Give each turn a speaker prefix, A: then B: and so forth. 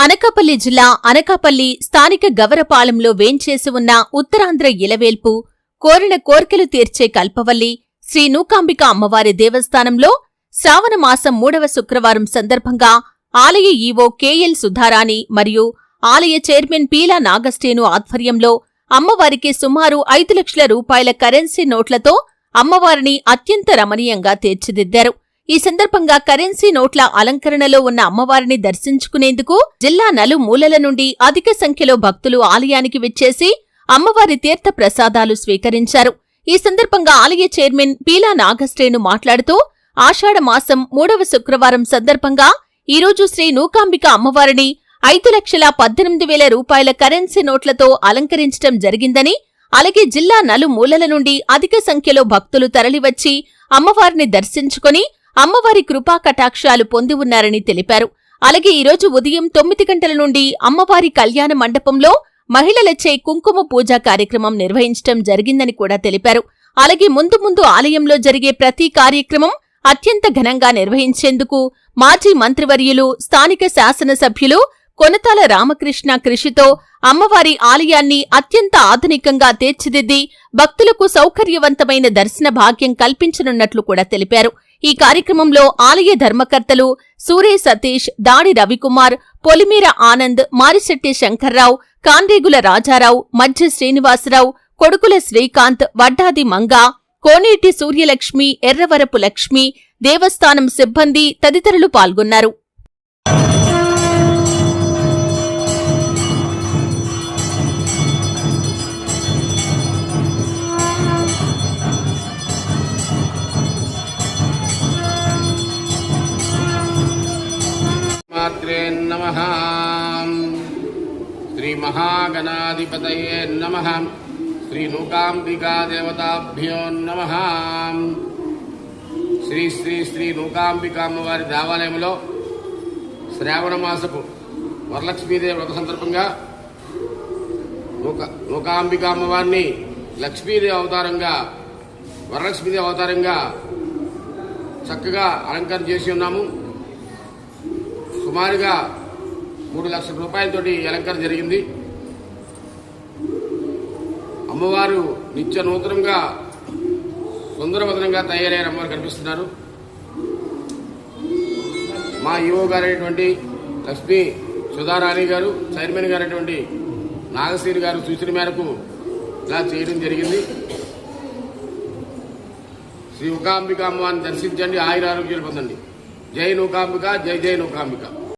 A: అనకాపల్లి జిల్లా అనకాపల్లి స్థానిక గవరపాలెంలో వేంచేసి ఉన్న ఉత్తరాంధ్ర ఇలవేల్పు కోరిన కోర్కెలు తీర్చే కల్పవల్లి శ్రీ నూకాంబిక అమ్మవారి దేవస్థానంలో శ్రావణమాసం 3వ శుక్రవారం సందర్భంగా ఆలయ ఈవో కెఎల్ సుధారాణి మరియు ఆలయ చైర్మన్ పీలా నాగస్టేను ఆధ్వర్యంలో అమ్మవారికి సుమారు 5 లక్షల రూపాయల కరెన్సీ నోట్లతో అమ్మవారిని అత్యంత రమణీయంగా తీర్చిదిద్దారు. ఈ సందర్భంగా కరెన్సీ నోట్ల అలంకరణలో ఉన్న అమ్మవారిని దర్శించుకునేందుకు జిల్లా నలుమూలల నుండి అధిక సంఖ్యలో భక్తులు ఆలయానికి విచ్చేసి అమ్మవారి తీర్థ ప్రసాదాలు స్వీకరించారు. ఈ సందర్భంగా ఆలయ చైర్మన్ పీలా నాగస్టేను మాట్లాడుతూ ఆషాఢమాసం 3వ శుక్రవారం సందర్భంగా ఈరోజు శ్రీ నూకాంబిక అమ్మవారిని 5,18,000 రూపాయల కరెన్సీ నోట్లతో అలంకరించడం జరిగిందని, అలాగే జిల్లా నలుమూలల నుండి అధిక సంఖ్యలో భక్తులు తరలివచ్చి అమ్మవారిని దర్శించుకుని అమ్మవారి కృపా కటాక్షాలు పొంది ఉన్నారని తెలిపారు. అలాగే ఈరోజు ఉదయం 9 గంటల నుండి అమ్మవారి కళ్యాణ మండపంలో మహిళలచే కుంకుమ పూజా కార్యక్రమం నిర్వహించడం జరిగిందని కూడా తెలిపారు. అలాగే ముందు ఆలయంలో జరిగే ప్రతి కార్యక్రమం అత్యంత ఘనంగా నిర్వహించేందుకు మాజీ మంత్రివర్యులు స్థానిక శాసనసభ్యులు కొనతాల రామకృష్ణ కృషితో అమ్మవారి ఆలయాన్ని అత్యంత ఆధునికంగా తీర్చిదిద్ది భక్తులకు సౌకర్యవంతమైన దర్శన భాగ్యం కల్పించనున్నట్లు కూడా తెలిపారు. ఈ కార్యక్రమంలో ఆలయ ధర్మకర్తలు సూరే సతీష్, దాడి రవికుమార్, పొలిమేర ఆనంద్, మారిశెట్టి శంకర్రావు, కాండ్రేగుల రాజారావు, మధ్య శ్రీనివాసరావు, కొడుకుల శ్రీకాంత్, వడ్డాది మంగా, కోనేటి సూర్యలక్ష్మి, ఎర్రవరపు లక్ష్మి, దేవస్థానం సిబ్బంది తదితరులు పాల్గొన్నారు.
B: నమః. శ్రీ మహాగణాధిపతయే నమః. శ్రీ నూకాంబికా దేవతాభ్యో నమః. శ్రీ శ్రీ శ్రీ నూకాంబికా అమ్మవారి దేవాలయంలో శ్రావణ మాసపు వరలక్ష్మీదేవి వ్రత సందర్భంగా నూకాంబికా అమ్మవారిని లక్ష్మీదేవి అవతారంగా, వరలక్ష్మీదేవి అవతారంగా చక్కగా అలంకరణ చేసి ఉన్నాము. సుమారుగా 3 లక్షల రూపాయలతోటి అలంకరణ జరిగింది. అమ్మవారు నిత్య నూతనంగా సుందరవదనంగా తయారైన అమ్మవారు కనిపిస్తున్నారు. మా ఈవో గారైనటువంటి లక్ష్మీ సుధారాణి గారు, చైర్మన్ గారైనటువంటి నాగశ్రీ గారు సూచన మేరకు ఇలా చేయడం జరిగింది. శ్రీ నూకాంబిక అమ్మవారిని దర్శించండి, ఆయురారోగ్యాలు పొందండి. జై నూకాంబిక, జై జై నూకాంబిక.